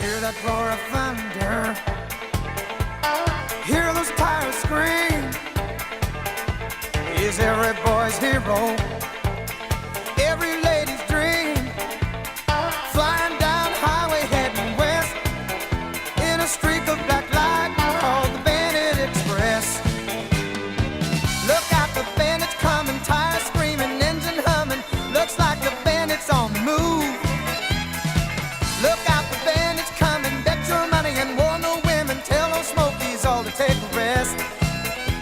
Hear that roar of thunder. Hear those tires scream. He's every boy's hero, every lady's dream. Flying down highway heading west in a streak of black light called the Bandit Express. Look out, the bandit's coming, tires screaming, engine humming. Looks like the bandit's on the move. Look out, the bandit's coming, bet your money and warn the women. Tell those smokies all to take a rest,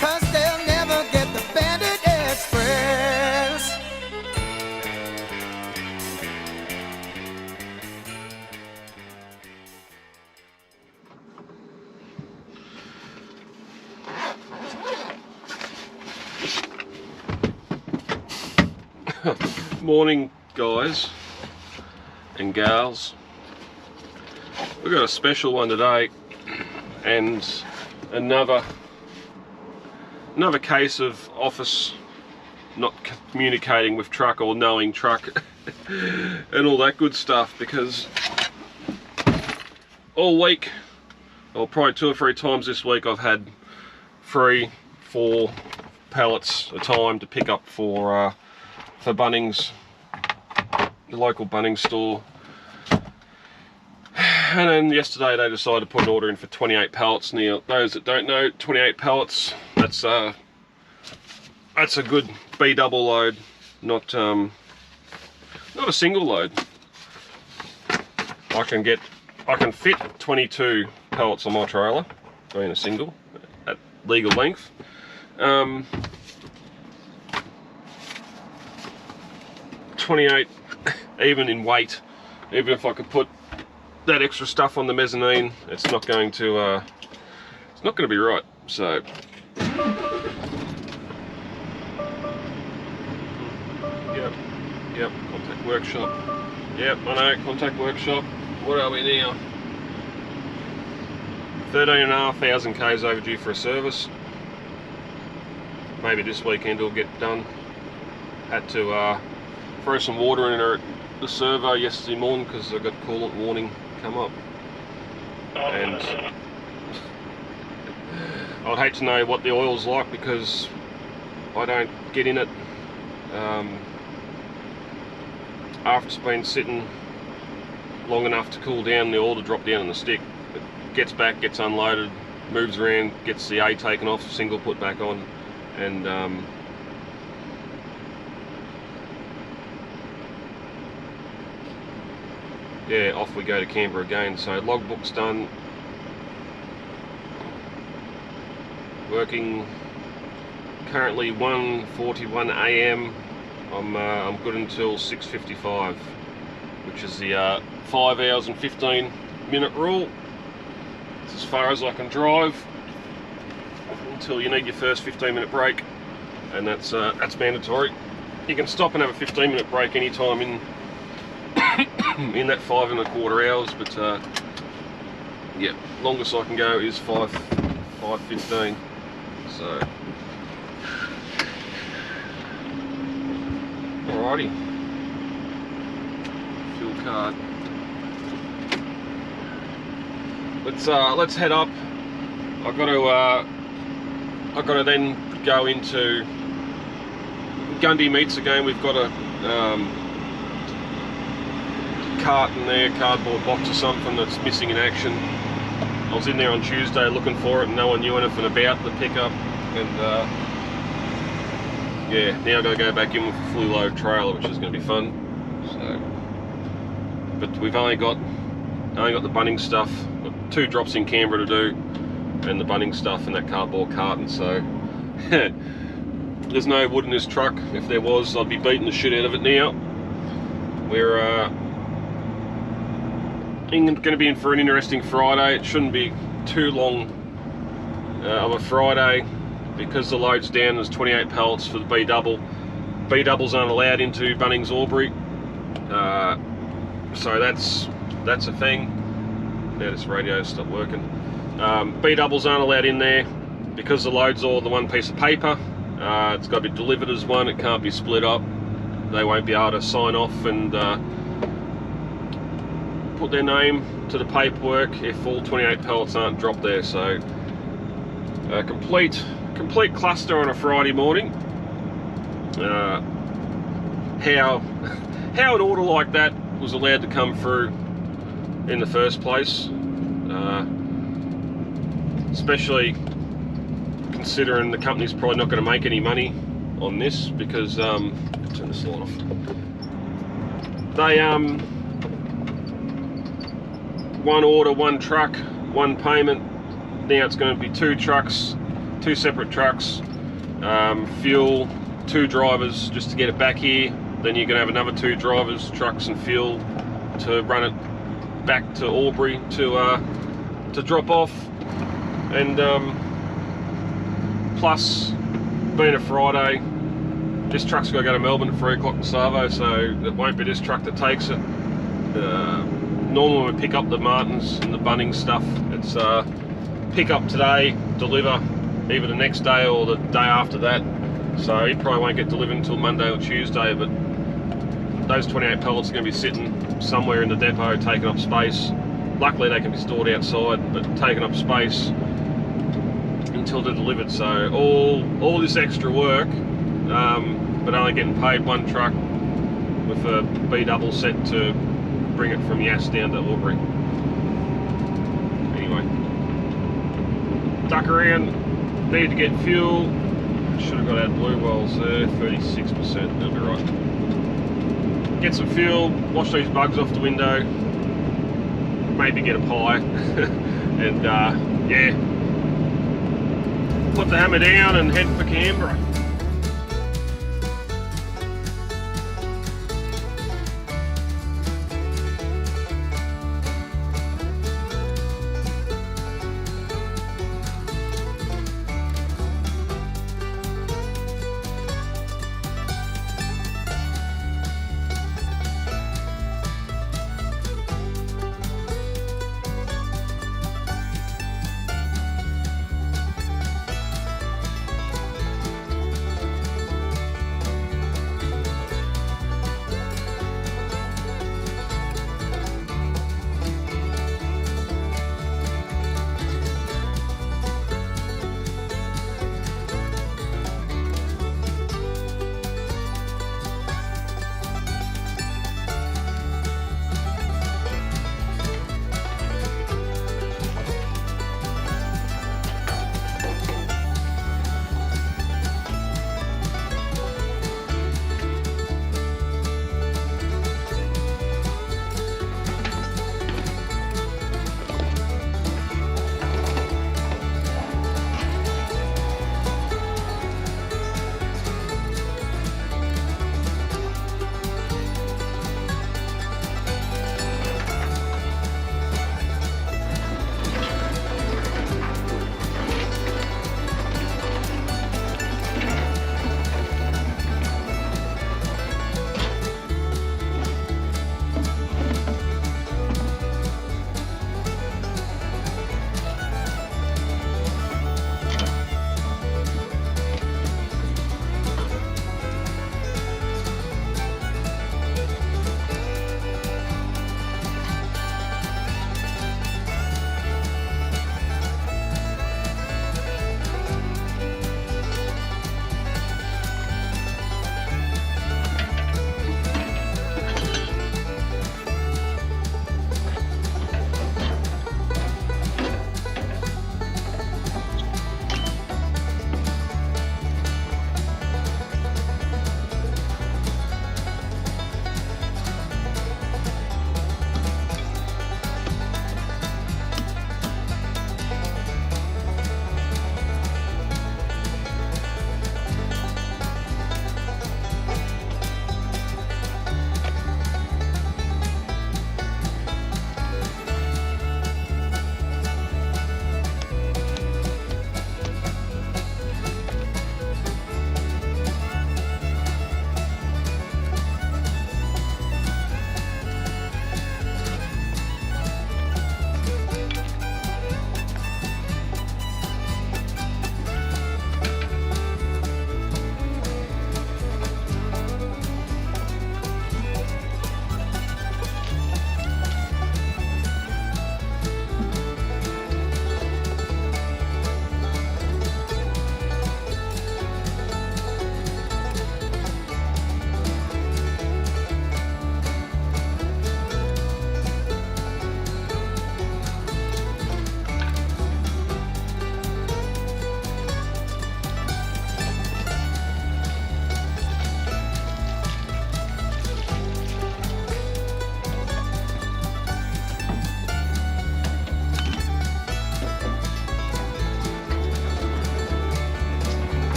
'cause they'll never get the Bandit Express. Morning, guys and gals. We've got a special one today, and another case of office not communicating with truck or knowing truck and all that good stuff, because all week, or probably 2 or 3 times this week, I've had 3, 4 pallets a time to pick up for Bunnings, the local Bunnings store. And then yesterday they decided to put an order in for 28 pallets. Now, those that don't know, 28 pallets, that's a good B double load, not a single load. I can fit 22 pallets on my trailer, being a single, at legal length. 28, even in weight, even if I could put that extra stuff on the mezzanine, it's not going to be right. So yep, contact workshop. Yep, I know, contact workshop. What are we now? 13,500 k's overdue for a service. Maybe this weekend it'll get done. Had to throw some water in her at the servo yesterday morning because I got coolant warning come up, and I'd hate to know what the oil's like because I don't get in it after it's been sitting long enough to cool down, the oil to drop down in the stick. It gets back, gets unloaded, moves around, gets the A taken off, single put back on, and yeah, off we go to Canberra again. So logbook's done. Working currently 1:41 AM. I'm good until 6:55, which is the 5 hours and 15-minute rule. It's as far as I can drive until you need your first 15-minute break, and that's mandatory. You can stop and have a 15-minute break anytime in that 5.25 hours, but yeah, longest I can go is 5:15. So alrighty, fuel card. Let's head up. I've got to then go into Gundy Meats again. We've got a carton there, cardboard box or something that's missing in action. I was in there on Tuesday looking for it and no one knew anything about the pickup, and yeah, now I've got to go back in with a fully loaded trailer, which is going to be fun. So, but we've only got the Bunnings stuff, got 2 drops in Canberra to do, and the Bunnings stuff and that cardboard carton. So there's no wood in this truck. If there was, I'd be beating the shit out of it now. We're going to be in for an interesting Friday. It shouldn't be too long of a Friday because the load's down. There's 28 pallets for the B double. B doubles aren't allowed into Bunnings Albury, so that's a thing. Now this radio stopped working. B doubles aren't allowed in there because the load's all the one piece of paper. It's got to be delivered as one. It can't be split up. They won't be able to sign off and put their name to the paperwork if all 28 pallets aren't dropped there. So a complete cluster on a Friday morning. How an order like that was allowed to come through in the first place, especially considering the company's probably not going to make any money on this, because turn this light off. They one order, one truck, one payment. Now it's going to be 2 trucks, 2 separate trucks, fuel, 2 drivers just to get it back here. Then you're going to have another 2 drivers, trucks and fuel to run it back to Albury to drop off. And plus, being a Friday, this truck's got to go to Melbourne at 3 o'clock in Savo, so it won't be this truck that takes it. Normally we pick up the Martins and the Bunnings stuff. It's pick up today, deliver either the next day or the day after that. So it probably won't get delivered until Monday or Tuesday, but those 28 pallets are going to be sitting somewhere in the depot, taking up space. Luckily they can be stored outside, but taking up space until they're delivered. So all this extra work, but only getting paid 1 truck with a B double set to bring it from Yass down to Albury. Anyway, duck around, need to get fuel. Should have got our blue wells there, 36%, that'll be right. Get some fuel, wash these bugs off the window, maybe get a pie, and yeah, put the hammer down and head for Canberra.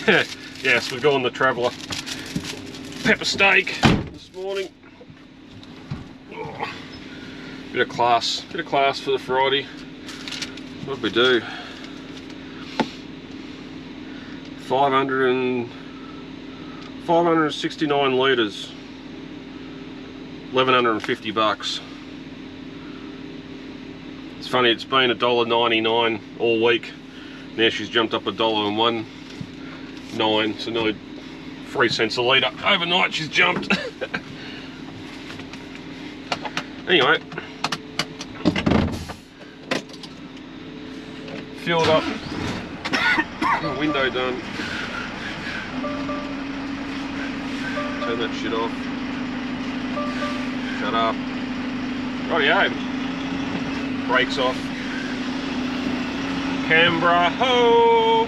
Yes, we've gone the Traveller pepper steak this morning. Oh, bit of class for the Friday. What'd we do? 569 litres, $1,150. It's funny, it's been $1.99 all week. Now she's jumped up $1.19, so nearly 3 cents a litre. Overnight she's jumped. Anyway, filled up, window done. Turn that shit off. Shut up. Rightio. Brakes off. Canberra ho!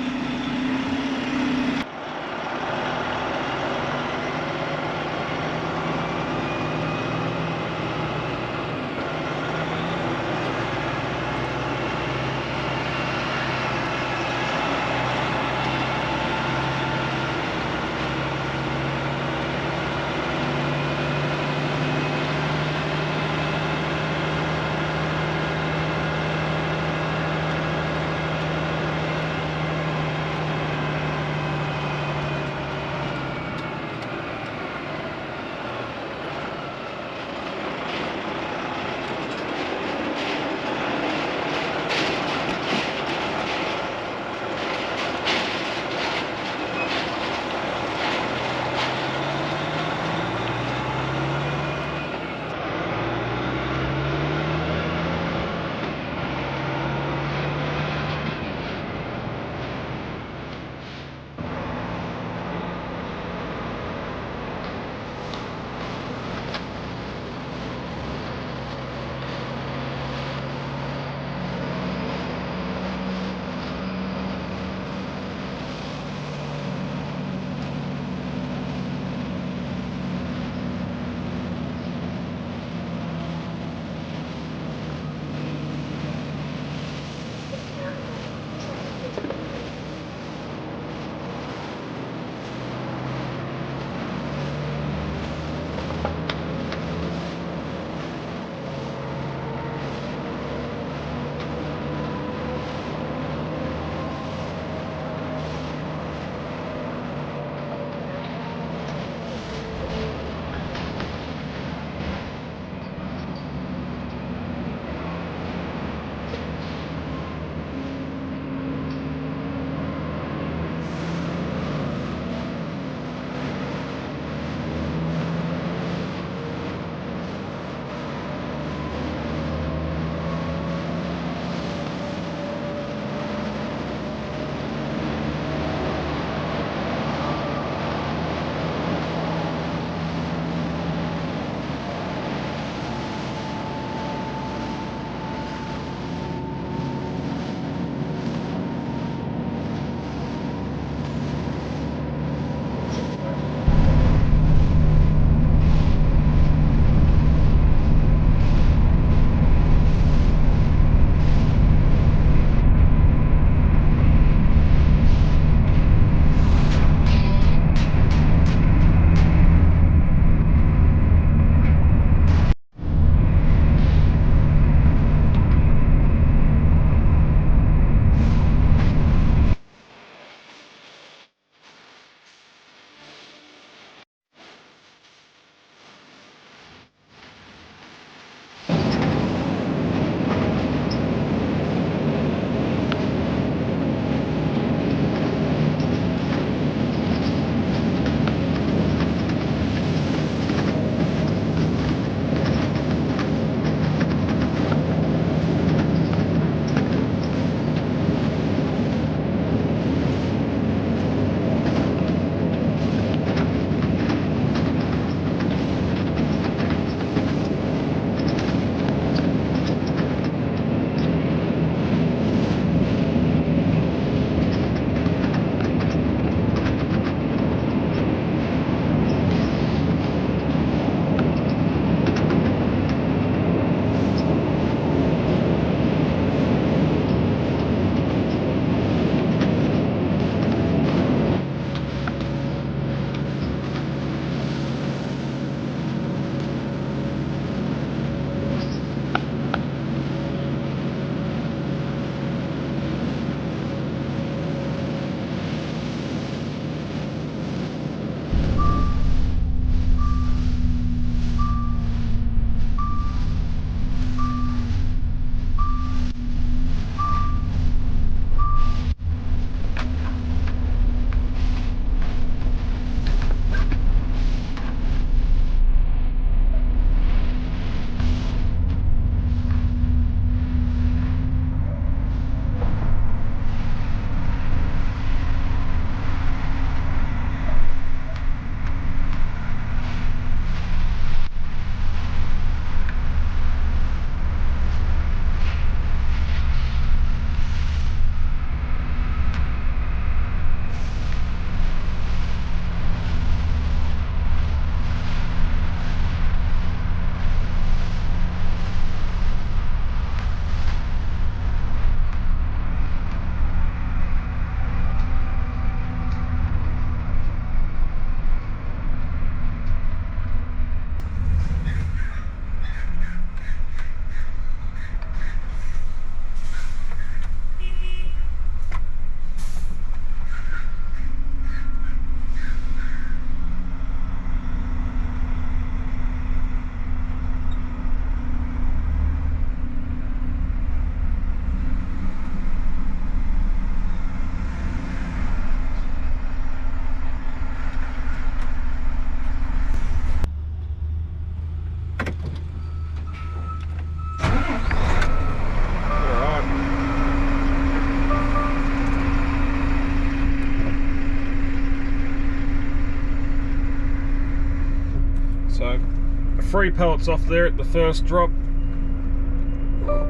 3 pallets off there at the first drop.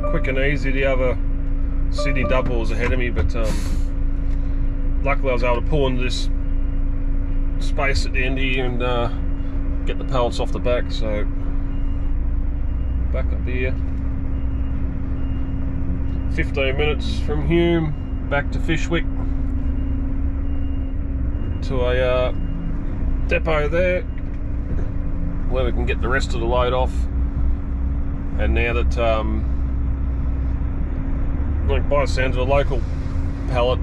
Quick and easy. The other Sydney double was ahead of me, but luckily I was able to pull into this space at the end here and get the pallets off the back. So back up here, 15 minutes from Hume back to Fishwick to a depot there where we can get the rest of the load off. And now that like by the sounds of a local pallet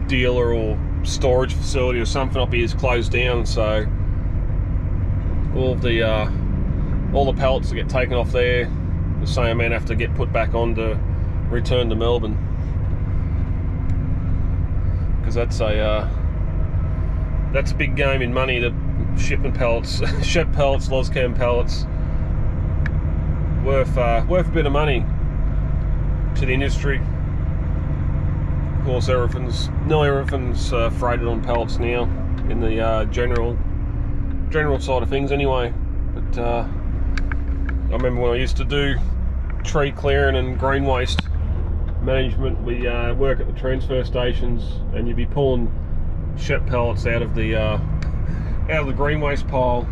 dealer or storage facility or something up here is closed down, so all the pallets that get taken off there, the same man have to get put back on to return to Melbourne, because that's a big game in money. The shipping pallets, Shep pallets, Lozcam pallets, worth a bit of money to the industry. Of course, nearly everything's freighted on pallets now in the general side of things anyway. But I remember when I used to do tree clearing and green waste management, we work at the transfer stations, and you'd be pulling Shep pallets out of the green waste pile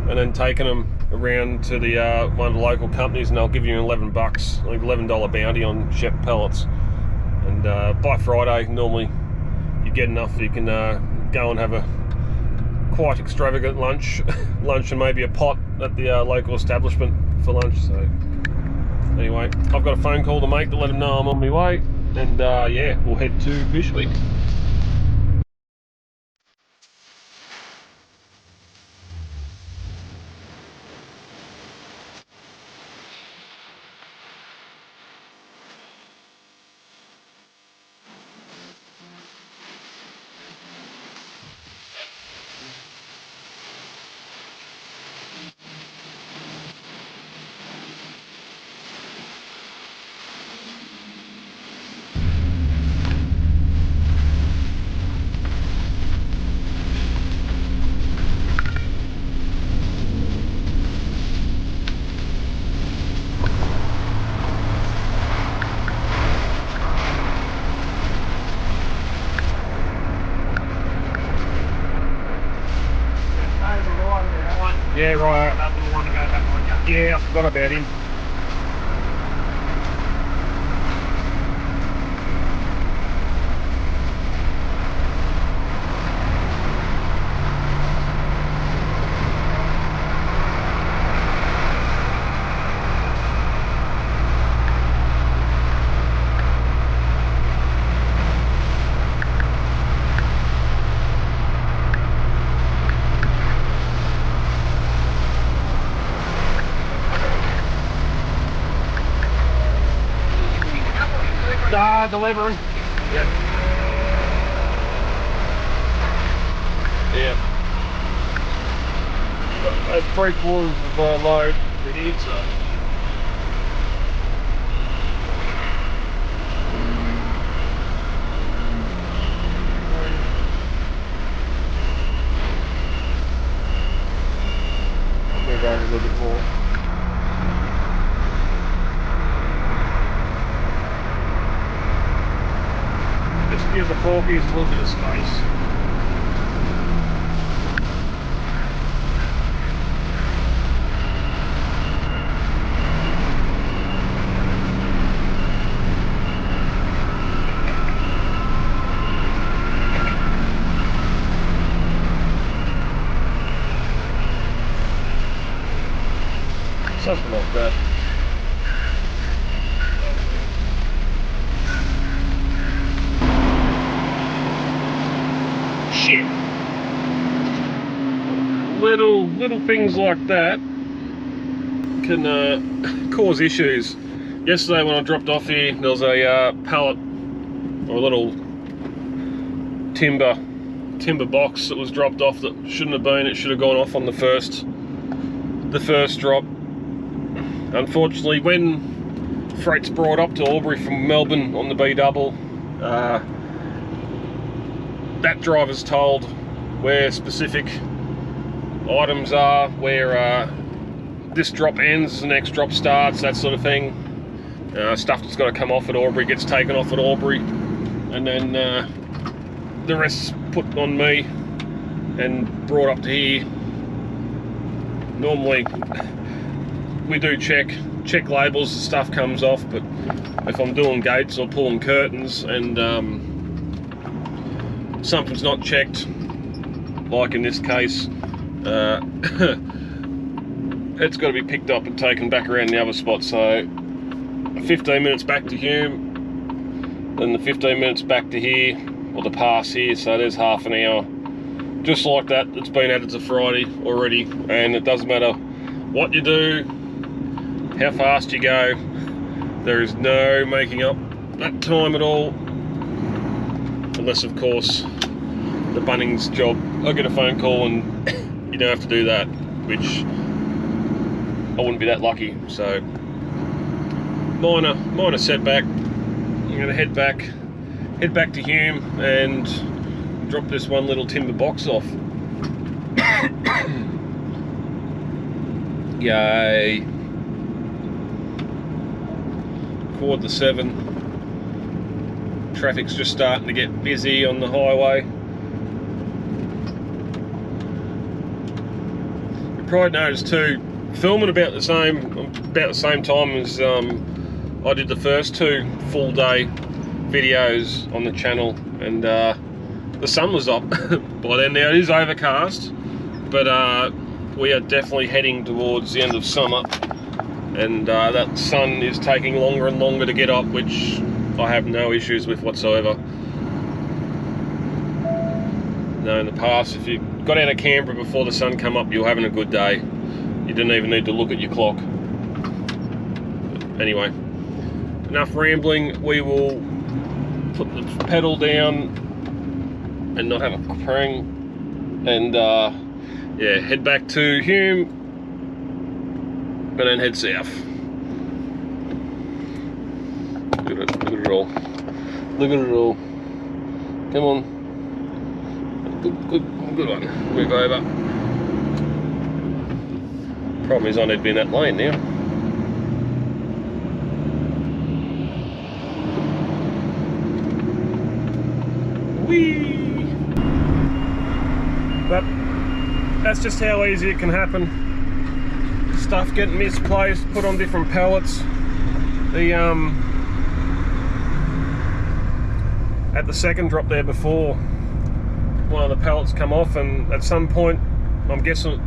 and then taking them around to the one of the local companies, and they'll give you $11, like $11 bounty on Shep pellets. And by Friday, normally you get enough you can go and have a quite extravagant lunch and maybe a pot at the local establishment for lunch. So anyway, I've got a phone call to make to let them know I'm on my way, and yeah, we'll head to Fishwick. Yeah, right. That little one to go back on you. Yeah, I forgot about him. Delivering. Yep. Yeah. That's 3/4 of a load in here, so. I'll move over a little bit more. Just give the forkies a little bit of space. Something like that. Shit. Little things like that can cause issues. Yesterday when I dropped off here, there was a pallet or a little timber box that was dropped off that shouldn't have been. It should have gone off on the first drop. Unfortunately, when freight's brought up to Albury from Melbourne on the B double, that driver's told where specific items are, where this drop ends, the next drop starts, that sort of thing. Stuff that's got to come off at Albury gets taken off at Albury, and then the rest's put on me and brought up to here. Normally we do check labels, the stuff comes off, but if I'm doing gates or pulling curtains and something's not checked, like in this case, it's got to be picked up and taken back around the other spot. So 15 minutes back to Hume, then the 15 minutes back to here, or the pass here, so there's half an hour. Just like that, it's been added to Friday already, and it doesn't matter what you do, how fast you go, there is no making up that time at all, unless of course the Bunnings job, I get a phone call and you don't have to do that, which I wouldn't be that lucky. So minor setback. I'm gonna head back to Hume and drop this one little timber box off. Yay. 7:15. Traffic's just starting to get busy on the highway. You probably noticed too, filming about the same time as I did the first 2 full day videos on the channel, and the sun was up by then. Now it is overcast, but we are definitely heading towards the end of summer, and that sun is taking longer and longer to get up, which I have no issues with whatsoever. No, in the past, if you got out of Canberra before the sun come up, you're having a good day. You didn't even need to look at your clock. But anyway, enough rambling. We will put the pedal down and not have a pring, and yeah, head back to Hume and then head south. Look at it all. Look at it all. Come on. Good one. Move over. Problem is I need to be in that lane now. Whee! But that's just how easy it can happen. Stuff getting misplaced, put on different pallets. The at the second drop there before, one of the pallets come off, and at some point, I'm guessing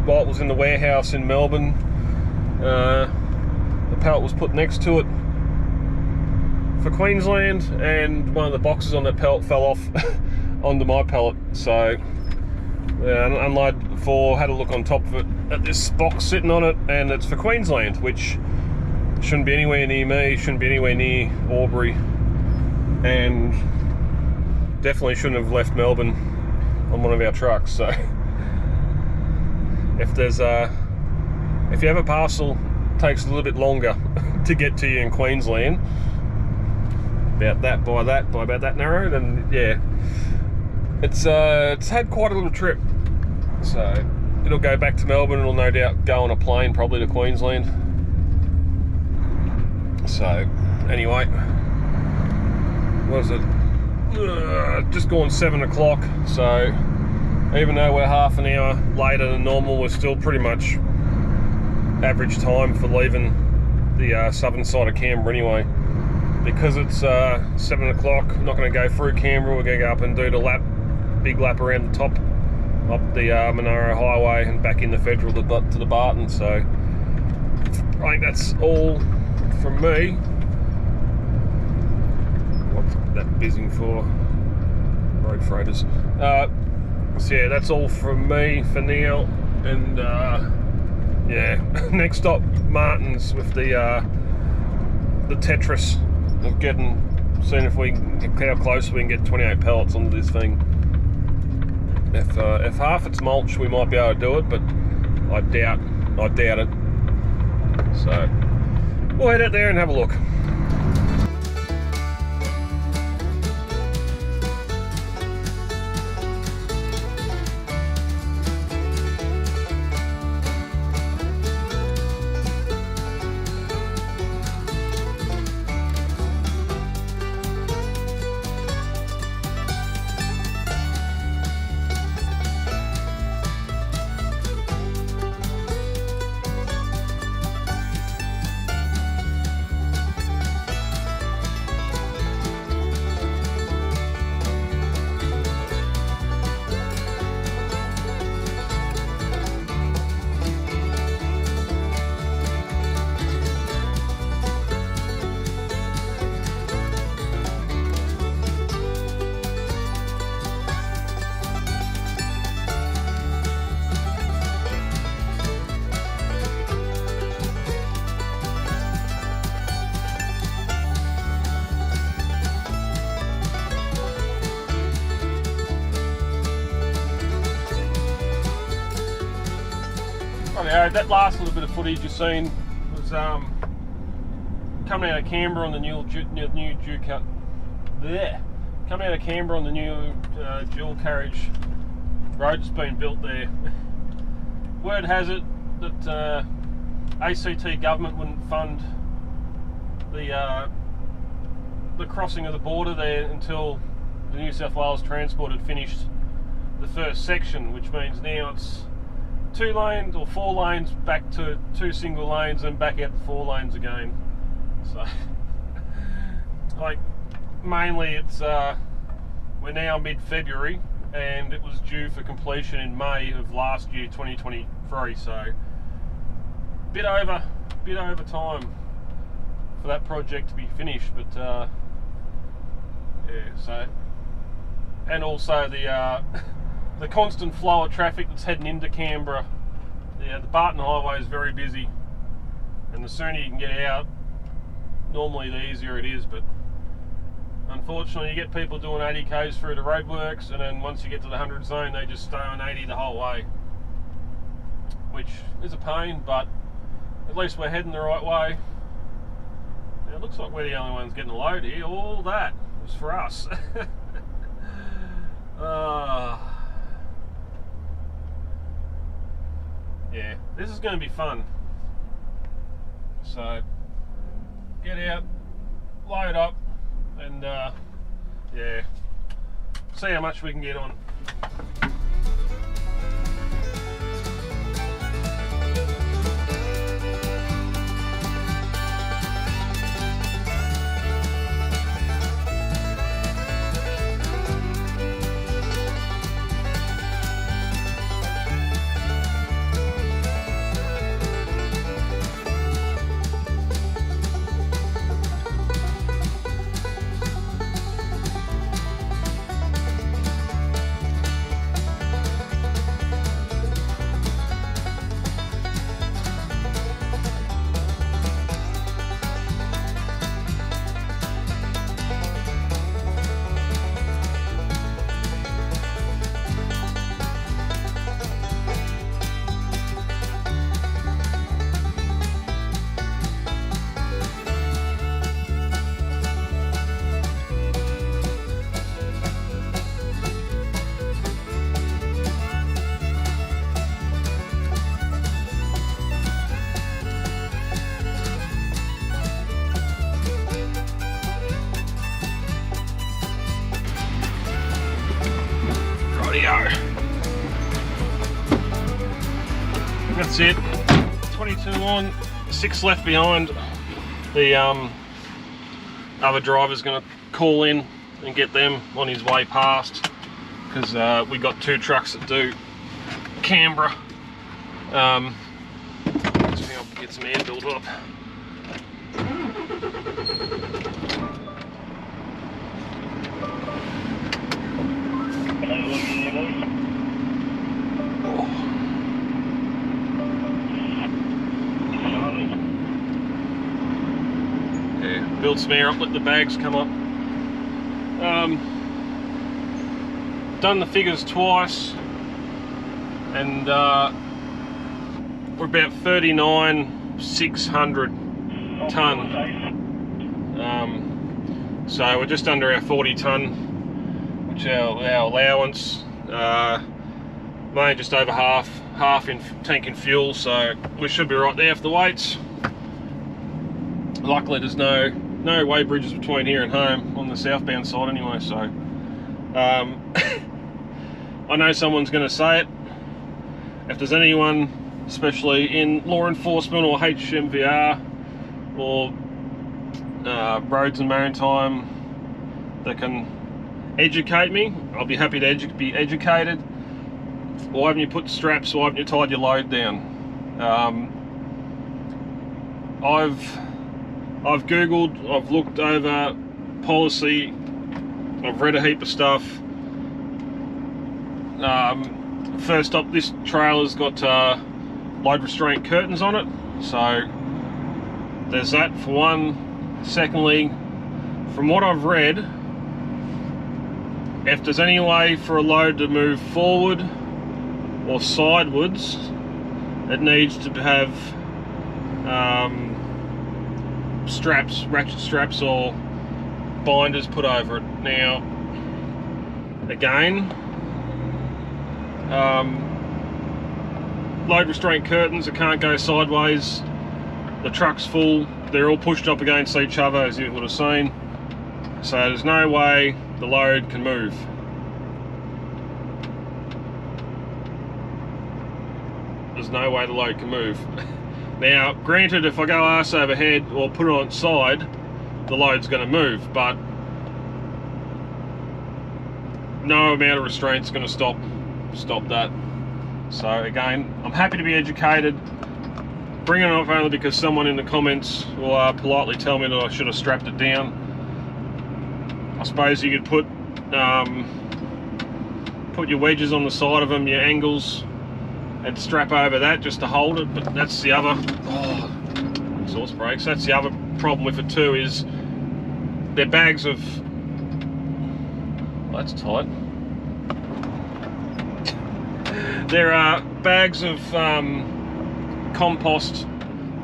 while it was in the warehouse in Melbourne, the pallet was put next to it for Queensland, and one of the boxes on that pallet fell off onto my pallet. So unloaded before, had a look on top of it at this box sitting on it, and it's for Queensland, which shouldn't be anywhere near me, shouldn't be anywhere near Albury, and definitely shouldn't have left Melbourne on one of our trucks. So if there's if you have a parcel takes a little bit longer to get to you in Queensland, about that narrow, then yeah, it's had quite a little trip. So it'll go back to Melbourne, it'll no doubt go on a plane probably to Queensland. So anyway, what is it? Just gone 7 o'clock, so even though we're half an hour later than normal, we're still pretty much average time for leaving the southern side of Canberra anyway. Because it's 7 o'clock, I'm not going to go through Canberra, we're going to go up and do the big lap around the top, up the Monaro Highway and back in the Federal to the Barton. So I think that's all from me. What's that bizzing for? Road freighters. So yeah, that's all from me for now, and yeah, next stop Martins with the Tetris of seeing if we can, how close we can get 28 pallets onto this thing. If half it's mulch, we might be able to do it, but I doubt it. So we'll head out there and have a look. Rightio, that last little bit of footage you've seen was coming out of Canberra on the new Duke there. Coming out of Canberra on the new dual carriage road that's been built there. Word has it that ACT government wouldn't fund the crossing of the border there until the New South Wales Transport had finished the first section, which means now it's 2 lanes or 4 lanes back to 2 single lanes and back out to 4 lanes again. So like mainly it's we're now mid-February and it was due for completion in May of last year, 2023, so bit over time for that project to be finished, but yeah, so, and also the constant flow of traffic that's heading into Canberra. Yeah, the Barton Highway is very busy, and the sooner you can get out, normally the easier it is, but unfortunately you get people doing 80 k's through the roadworks, and then once you get to the 100 zone they just stay on 80 the whole way, which is a pain, but at least we're heading the right way. Now, it looks like we're the only ones getting a load here. All that was for us. Yeah, this is going to be fun. So get out, load up, and yeah, see how much we can get on. That's it. 22 on, 6 left behind. The other driver's going to call in and get them on his way past, because we got 2 trucks that do Canberra. Just think I'll get some air built up. Build some air up, let the bags come up. Done the figures twice, and we're about 39,600 tonne. So we're just under our 40 tonne, which our allowance. Only just over half in tank and fuel, so we should be right there for the weights. Luckily there's no weigh bridges between here and home on the southbound side anyway, so I know someone's going to say it. If there's anyone, especially in law enforcement or HMVR or roads and maritime, that can educate me, I'll be happy to be educated. Why haven't you put straps? Why haven't you tied your load down? I've googled, I've looked over policy, I've read a heap of stuff. First up, this trailer's got load restraint curtains on it, so there's that for one. Secondly, from what I've read, if there's any way for a load to move forward or sidewards, it needs to have straps, ratchet straps or binders put over it. Now, again, load restraint curtains, it can't go sideways. The truck's full, they're all pushed up against each other, as you would have seen. So there's no way the load can move. There's no way the load can move. Now, granted, if I go arse over head or put it on its side, the load's going to move, but no amount of restraint's going to stop that. So again, I'm happy to be educated. Bring it up only because someone in the comments will politely tell me that I should have strapped it down. I suppose you could put your wedges on the side of them, your angles, and strap over that just to hold it. But that's the other exhaust brakes. That's the other problem with it too, is they're bags of. Well, that's tight. There are bags of compost,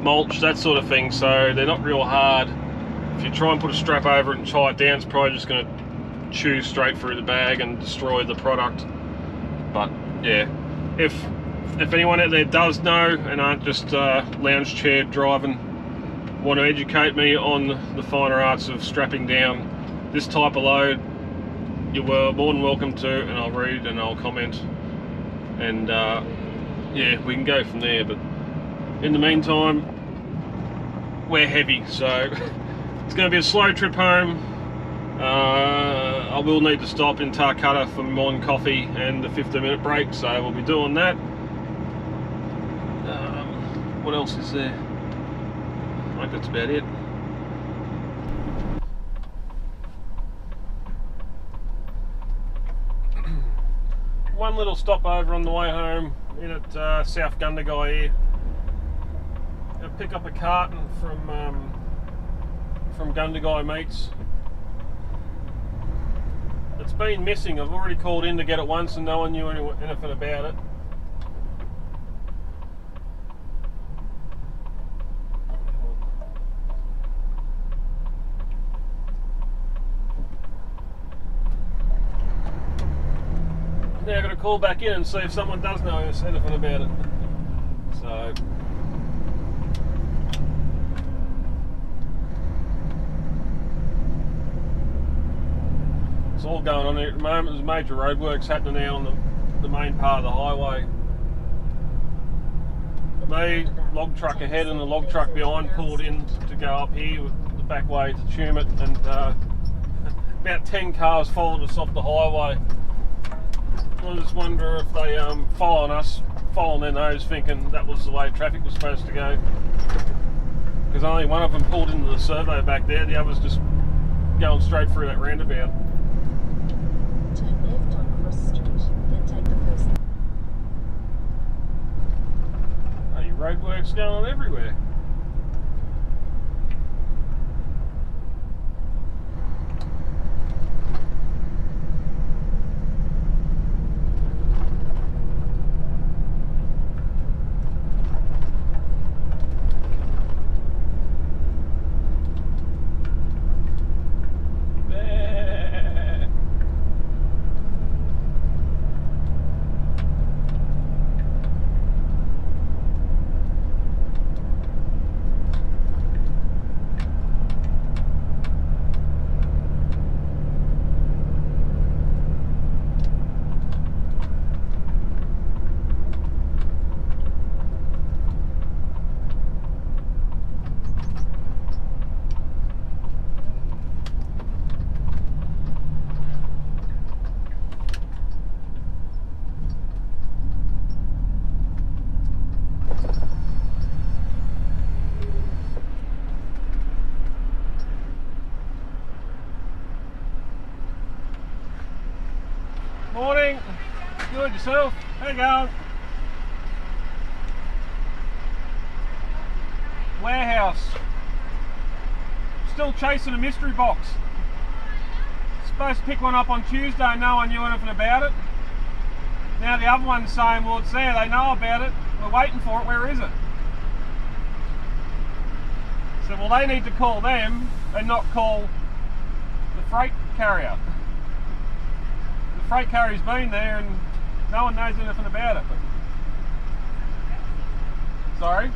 mulch, that sort of thing. So they're not real hard. If you try and put a strap over it and tie it down, it's probably just going to chew straight through the bag and destroy the product. But yeah, if anyone out there does know and aren't just lounge chair driving, want to educate me on the finer arts of strapping down this type of load, you're more than welcome to, and I'll read and I'll comment, and yeah, we can go from there. But in the meantime, we're heavy, so it's going to be a slow trip home. I will need to stop in Tarcutta for morning coffee and the 15-minute break, so we'll be doing that. What else is there? I think that's about it. One little stopover on the way home in at South Gundagai here. I'll pick up a carton from Gundagai Meats. It's been missing. I've already called in to get it once and no one knew anything about it. Now I've got to call back in and see if someone does know anything about it. So it's all going on here at the moment. There's major roadworks happening now on the main part of the highway. The log truck ahead and the log truck behind pulled in to go up here with the back way to Hume it, and about 10 cars followed us off the highway. I just wonder if they following their nose, thinking that was the way traffic was supposed to go. Because only one of them pulled into the servo back there, the others just going straight through that roundabout. Turn left on Cross Street, then take the first. Hey, roadworks going on everywhere. Morning. Good, yourself? How you going? Warehouse. Still chasing a mystery box. Supposed to pick one up on Tuesday, no one knew anything about it. Now the other one's saying, well, it's there, they know about it. We're waiting for it. Where is it? So, well, they need to call them and not call the freight carrier. The freight carrier's been there and no one knows anything about it. Sorry?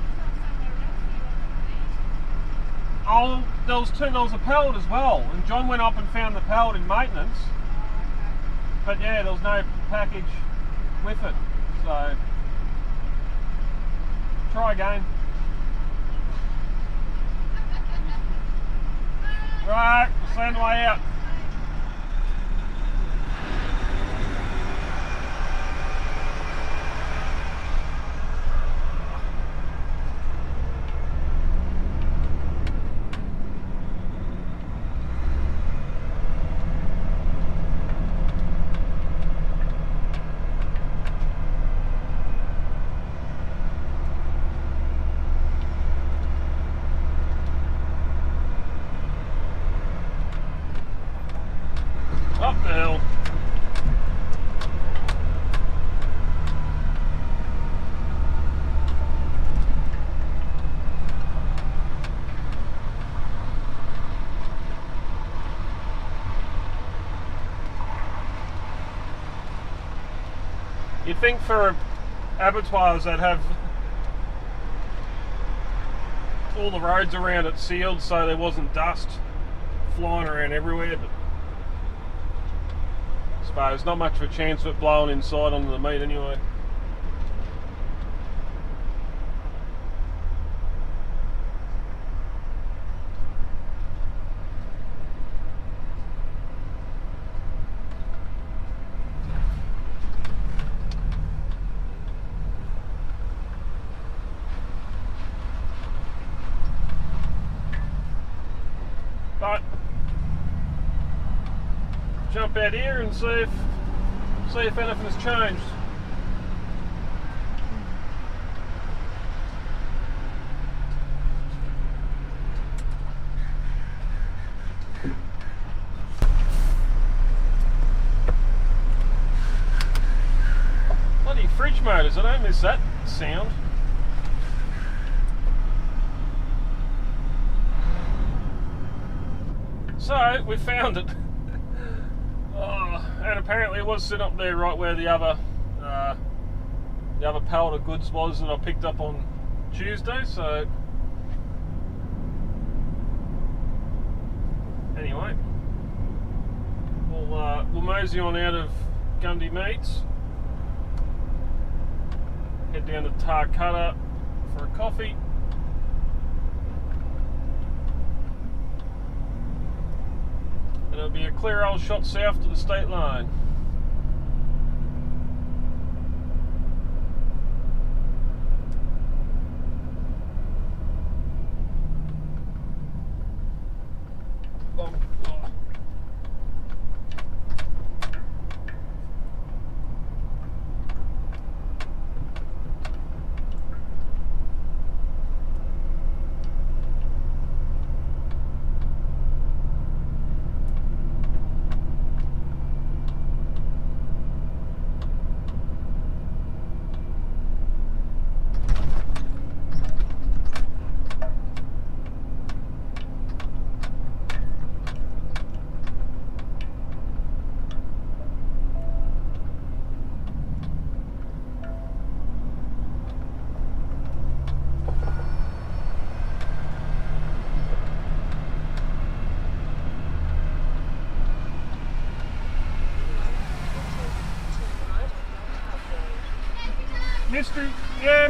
Oh, there was a pallet as well, and John went up and found the pallet in maintenance. But yeah, there was no package with it, so try again. Right, we'll see you on the way out. Up the hill. You'd think for abattoirs they'd have all the roads around it sealed so there wasn't dust flying around everywhere, but I suppose not much of a chance of it blowing inside onto the meat anyway. But jump out here and see if anything has changed. Bloody fridge motors, I don't miss that sound. So we found it. And apparently it was sitting up there right where the other pallet of goods was that I picked up on Tuesday. So anyway, we'll mosey on out of Gundy Meats, head down to Tarcutta for a coffee. It'll be a clear old shot south to the state line.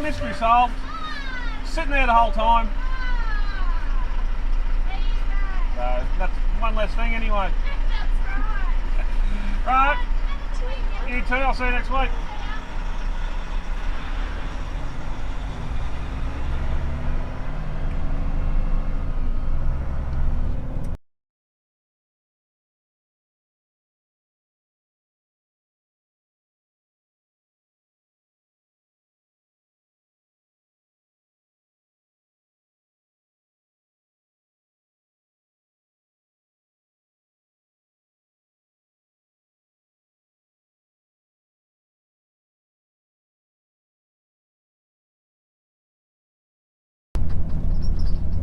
Mystery solved. Sitting there the whole time. So that's one less thing anyway. Right. You too, I'll see you next week.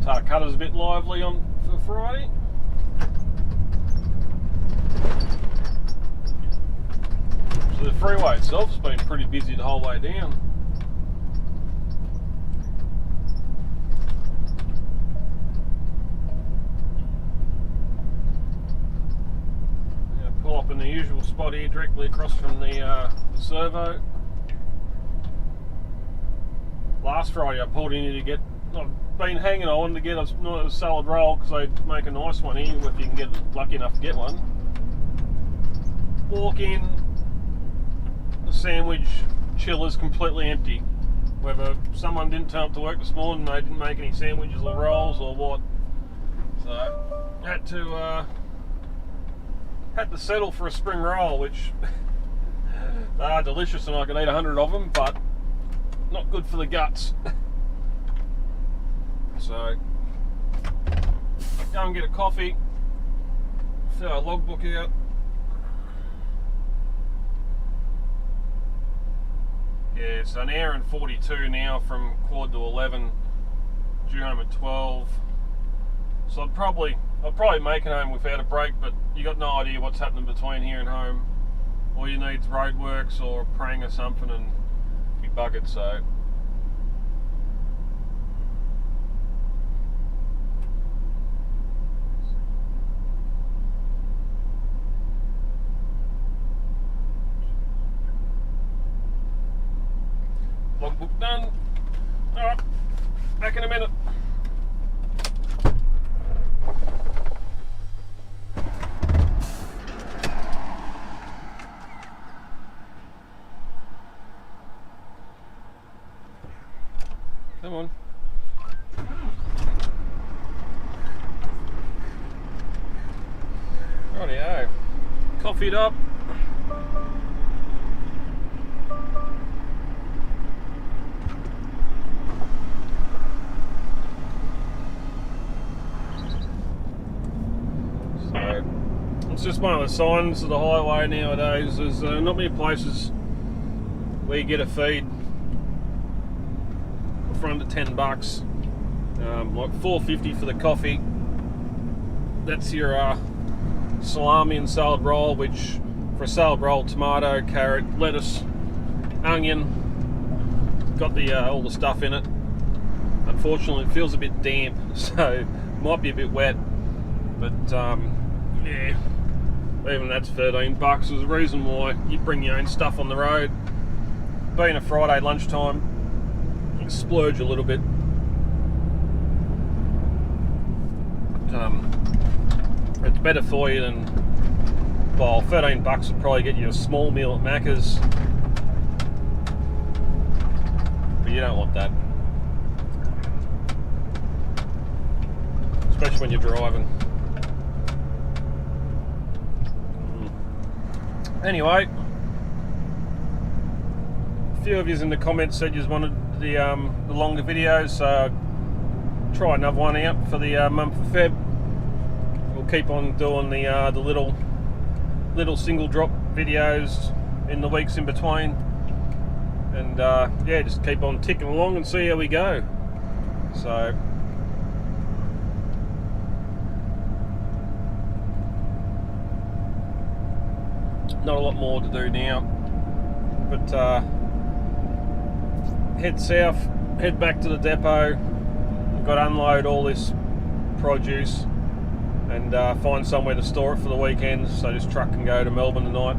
Tarcuta's a bit lively on for Friday. So the freeway itself's been pretty busy the whole way down. Pull up in the usual spot here, directly across from the servo. Last Friday I pulled in here to get, I've been hanging on to get a salad roll because they make a nice one here if you can get lucky enough to get one. Walk in, the sandwich chiller's completely empty. Whether someone didn't turn up to work this morning, they didn't make any sandwiches or rolls or what. So had to settle for a spring roll, which they are delicious and I could eat 100 of them, but not good for the guts. So go and get a coffee, fill our logbook out. Yeah, it's an hour and 42 now from quad to 11, due home at 12. So I'll probably make it home without a break, but you got no idea what's happening between here and home. All you need is roadworks or a prang or something and be buggered, so. Logbook done. Alright, back in a minute. Come on. Rightio. Coffeeed up. So, it's just one of the signs of the highway nowadays. There's not many places where you get a feed for under $10, like $4.50 for the coffee. That's your salami and salad roll, which for a salad roll, tomato, carrot, lettuce, onion, got the all the stuff in it. Unfortunately it feels a bit damp, so might be a bit wet, but yeah, even that's $13. There's a reason why you bring your own stuff on the road. Being a Friday lunchtime, splurge a little bit. It's better for you than, well, $13 would probably get you a small meal at Macca's, but you don't want that, especially when you're driving. Anyway, a few of you in the comments said you wanted the longer videos, so try another one out for the month of Feb. We'll keep on doing the little single drop videos in the weeks in between, and yeah, just keep on ticking along and see how we go. So not a lot more to do now, but head south, head back to the depot. We've got to unload all this produce and find somewhere to store it for the weekend, so this truck can go to Melbourne tonight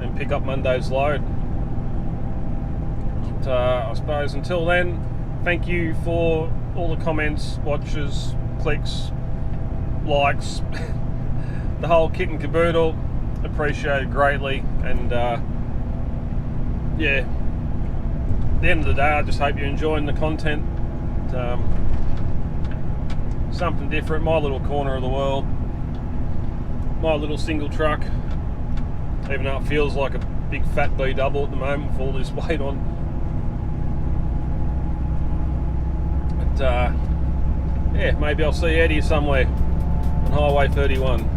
and pick up Monday's load. But, I suppose until then, thank you for all the comments, watches, clicks, likes, the whole kit and caboodle. Appreciated greatly, and yeah, at the end of the day, I just hope you're enjoying the content. Something different, my little corner of the world, my little single truck, even though it feels like a big fat B double at the moment with all this weight on. But yeah, maybe I'll see Eddie somewhere on Highway 31.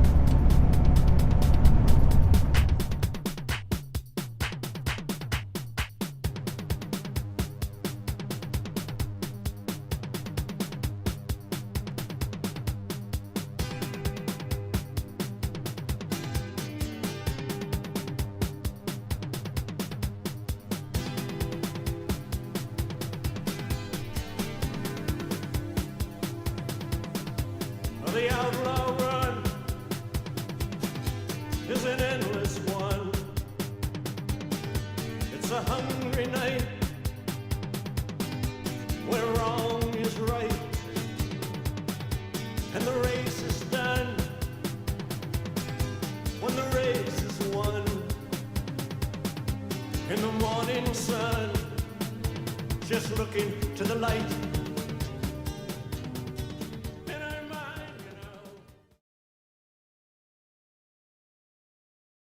is an endless one. It's a hungry night where wrong is right and the race is done when the race is won. In the morning sun, just looking to the light